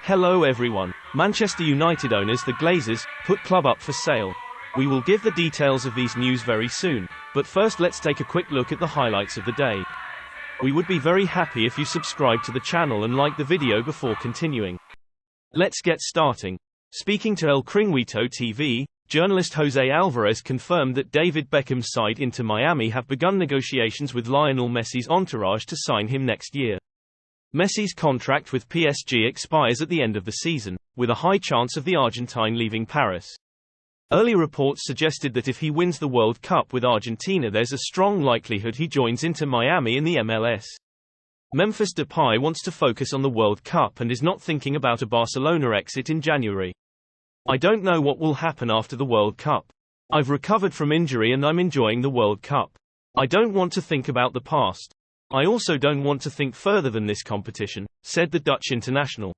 Hello everyone. Manchester United owners the Glazers put club up for sale. We will give the details of these news very soon, but first let's take a quick look at the highlights of the day. We would be very happy if you subscribe to the channel and like the video before continuing. Let's get starting. Speaking to El Cringuito TV, journalist Jose Alvarez confirmed that David Beckham's side Inter Miami have begun negotiations with Lionel Messi's entourage to sign him next year. Messi's contract with PSG expires at the end of the season, with a high chance of the Argentine leaving Paris. Early reports suggested that if he wins the World Cup with Argentina, there's a strong likelihood he joins Inter Miami in the MLS. Memphis Depay wants to focus on the World Cup and is not thinking about a Barcelona exit in January. "I don't know what will happen after the World Cup. I've recovered from injury and I'm enjoying the World Cup. I don't want to think about the past. I also don't want to think further than this competition," said the Dutch international.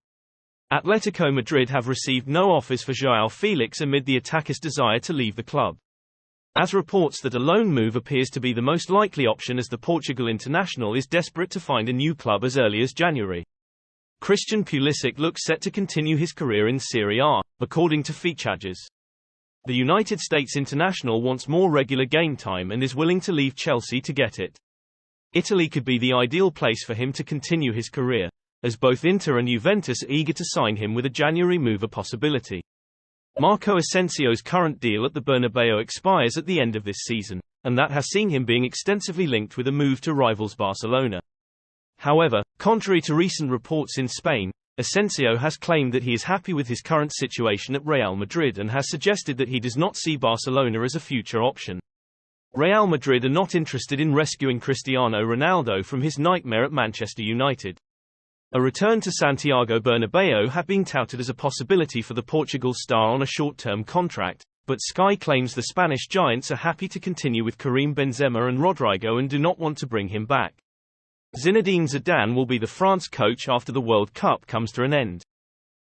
Atletico Madrid have received no offers for João Felix amid the attacker's desire to leave the club. As reports that a loan move appears to be the most likely option, as the Portugal international is desperate to find a new club as early as January. Christian Pulisic looks set to continue his career in Serie A, according to Features. The United States international wants more regular game time and is willing to leave Chelsea to get it. Italy could be the ideal place for him to continue his career, as both Inter and Juventus are eager to sign him, with a January move a possibility. Marco Asensio's current deal at the Bernabeu expires at the end of this season, and that has seen him being extensively linked with a move to rivals Barcelona. However, contrary to recent reports in Spain, Asensio has claimed that he is happy with his current situation at Real Madrid and has suggested that he does not see Barcelona as a future option. Real Madrid are not interested in rescuing Cristiano Ronaldo from his nightmare at Manchester United. A return to Santiago Bernabeu had been touted as a possibility for the Portugal star on a short-term contract, but Sky claims the Spanish giants are happy to continue with Karim Benzema and Rodrigo and do not want to bring him back. Zinedine Zidane will be the France coach after the World Cup comes to an end.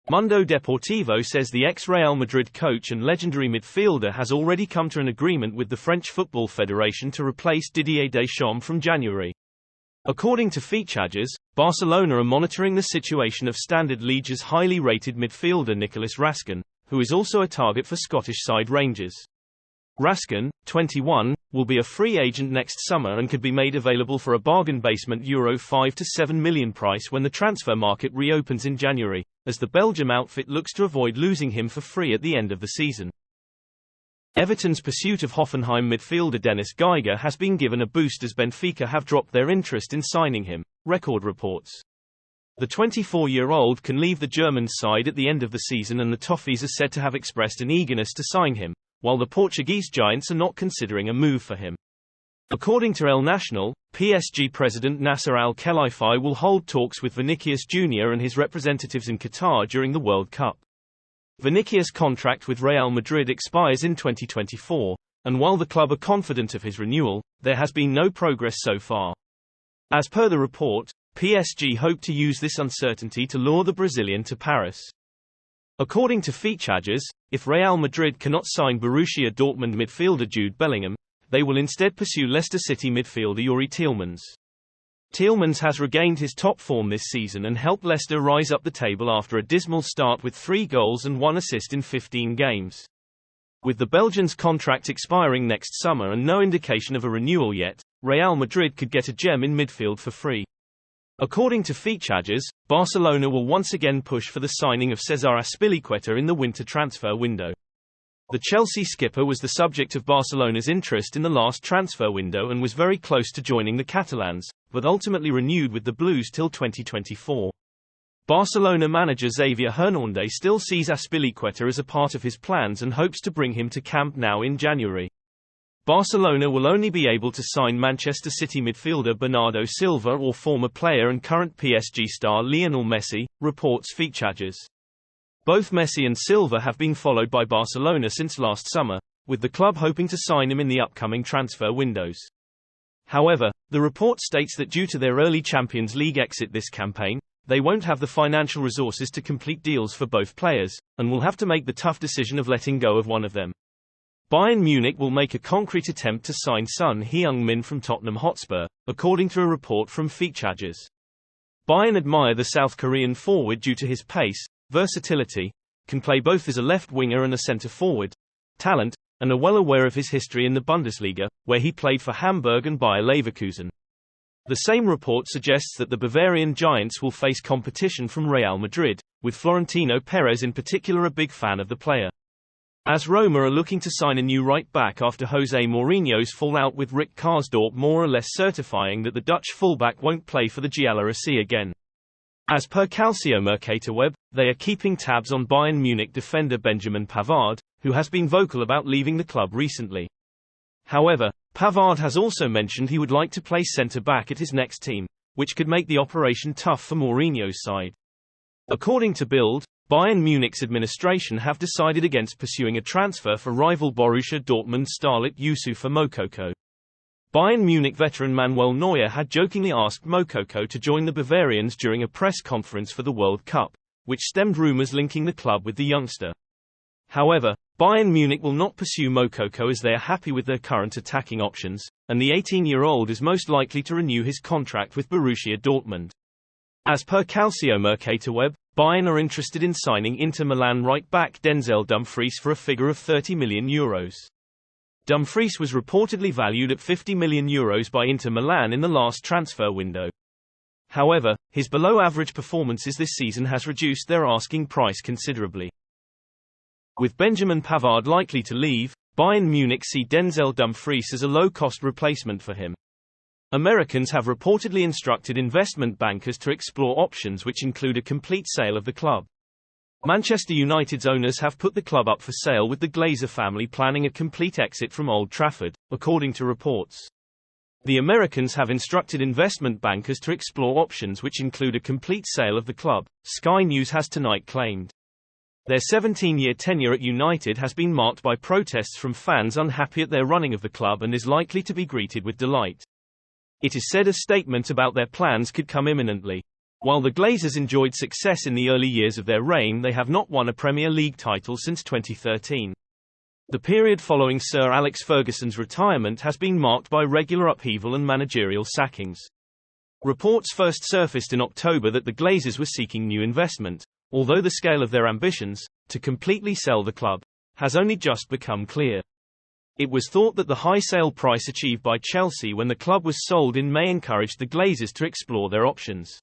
Mundo Deportivo says the ex-Real Madrid coach and legendary midfielder has already come to an agreement with the French Football Federation to replace Didier Deschamps from January. According to Features, Barcelona are monitoring the situation of Standard Liege's highly rated midfielder Nicolas Raskin, who is also a target for Scottish side Rangers. Raskin, 21, will be a free agent next summer and could be made available for a bargain basement €5 to €7 million price when the transfer market reopens in January, as the Belgium outfit looks to avoid losing him for free at the end of the season. Everton's pursuit of Hoffenheim midfielder Dennis Geiger has been given a boost as Benfica have dropped their interest in signing him, Record reports. The 24-year-old can leave the German side at the end of the season, and the Toffees are said to have expressed an eagerness to sign him, while the Portuguese giants are not considering a move for him. According to El Nacional, PSG president Nasser Al-Khelaifi will hold talks with Vinicius Jr. and his representatives in Qatar during the World Cup. Vinicius' contract with Real Madrid expires in 2024, and while the club are confident of his renewal, there has been no progress so far. As per the report, PSG hope to use this uncertainty to lure the Brazilian to Paris. According to Features, if Real Madrid cannot sign Borussia Dortmund midfielder Jude Bellingham, they will instead pursue Leicester City midfielder Yuri Tielemans. Tielemans has regained his top form this season and helped Leicester rise up the table after a dismal start with 3 goals and 1 assist in 15 games. With the Belgian's contract expiring next summer and no indication of a renewal yet, Real Madrid could get a gem in midfield for free. According to Features, Barcelona will once again push for the signing of César Azpilicueta in the winter transfer window. The Chelsea skipper was the subject of Barcelona's interest in the last transfer window and was very close to joining the Catalans, but ultimately renewed with the Blues till 2024. Barcelona manager Xavier Hernandez still sees Azpilicueta as a part of his plans and hopes to bring him to Camp Nou in January. Barcelona will only be able to sign Manchester City midfielder Bernardo Silva or former player and current PSG star Lionel Messi, reports Features. Both Messi and Silva have been followed by Barcelona since last summer, with the club hoping to sign him in the upcoming transfer windows. However, the report states that due to their early Champions League exit this campaign, they won't have the financial resources to complete deals for both players, and will have to make the tough decision of letting go of one of them. Bayern Munich will make a concrete attempt to sign Son Heung-min from Tottenham Hotspur, according to a report from Features. Bayern admire the South Korean forward due to his pace, versatility, can play both as a left winger and a centre-forward, talent, and are well aware of his history in the Bundesliga, where he played for Hamburg and Bayer Leverkusen. The same report suggests that the Bavarian Giants will face competition from Real Madrid, with Florentino Perez in particular a big fan of the player. As Roma are looking to sign a new right-back after Jose Mourinho's fallout with Rick Karsdorp more or less certifying that the Dutch fullback won't play for the GLAZERS again. As per Calciomercatoweb, they are keeping tabs on Bayern Munich defender Benjamin Pavard, who has been vocal about leaving the club recently. However, Pavard has also mentioned he would like to play centre-back at his next team, which could make the operation tough for Mourinho's side. According to Bild, Bayern Munich's administration have decided against pursuing a transfer for rival Borussia Dortmund starlet Youssoufa Moukoko. Bayern Munich veteran Manuel Neuer had jokingly asked Moukoko to join the Bavarians during a press conference for the World Cup, which stemmed rumours linking the club with the youngster. However, Bayern Munich will not pursue Moukoko as they are happy with their current attacking options, and the 18-year-old is most likely to renew his contract with Borussia Dortmund. As per Calciomercatoweb, Bayern are interested in signing Inter Milan right-back Denzel Dumfries for a figure of €30 million. Dumfries was reportedly valued at €50 million by Inter Milan in the last transfer window. However, his below-average performances this season has reduced their asking price considerably. With Benjamin Pavard likely to leave, Bayern Munich see Denzel Dumfries as a low-cost replacement for him. Americans have reportedly instructed investment bankers to explore options which include a complete sale of the club. Manchester United's owners have put the club up for sale, with the Glazer family planning a complete exit from Old Trafford, according to reports. The Americans have instructed investment bankers to explore options which include a complete sale of the club, Sky News has tonight claimed. Their 17-year tenure at United has been marked by protests from fans unhappy at their running of the club and is likely to be greeted with delight. It is said a statement about their plans could come imminently. While the Glazers enjoyed success in the early years of their reign, they have not won a Premier League title since 2013. The period following Sir Alex Ferguson's retirement has been marked by regular upheaval and managerial sackings. Reports first surfaced in October that the Glazers were seeking new investment, although the scale of their ambitions, to completely sell the club, has only just become clear. It was thought that the high sale price achieved by Chelsea when the club was sold in May encouraged the Glazers to explore their options.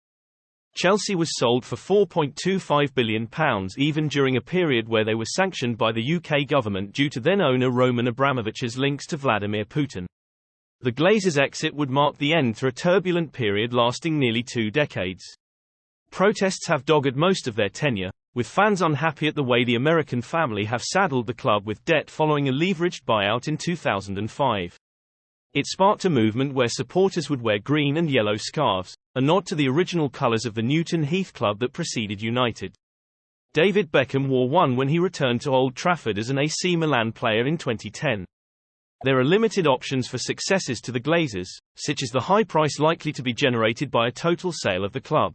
Chelsea was sold for £4.25 billion even during a period where they were sanctioned by the UK government due to then-owner Roman Abramovich's links to Vladimir Putin. The Glazers' exit would mark the end to a turbulent period lasting nearly 2 decades. Protests have dogged most of their tenure, with fans unhappy at the way the American family have saddled the club with debt following a leveraged buyout in 2005. It sparked a movement where supporters would wear green and yellow scarves, a nod to the original colours of the Newton Heath club that preceded United. David Beckham wore one when he returned to Old Trafford as an AC Milan player in 2010. There are limited options for successors to the Glazers, such as the high price likely to be generated by a total sale of the club.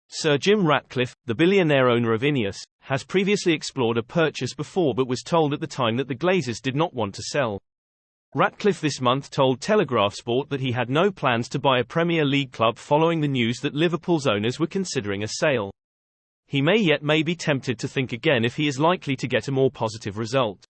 Sir Jim Ratcliffe, the billionaire owner of Ineos, has previously explored a purchase before but was told at the time that the Glazers did not want to sell. Ratcliffe this month told Telegraph Sport that he had no plans to buy a Premier League club following the news that Liverpool's owners were considering a sale. He may be tempted to think again if he is likely to get a more positive result.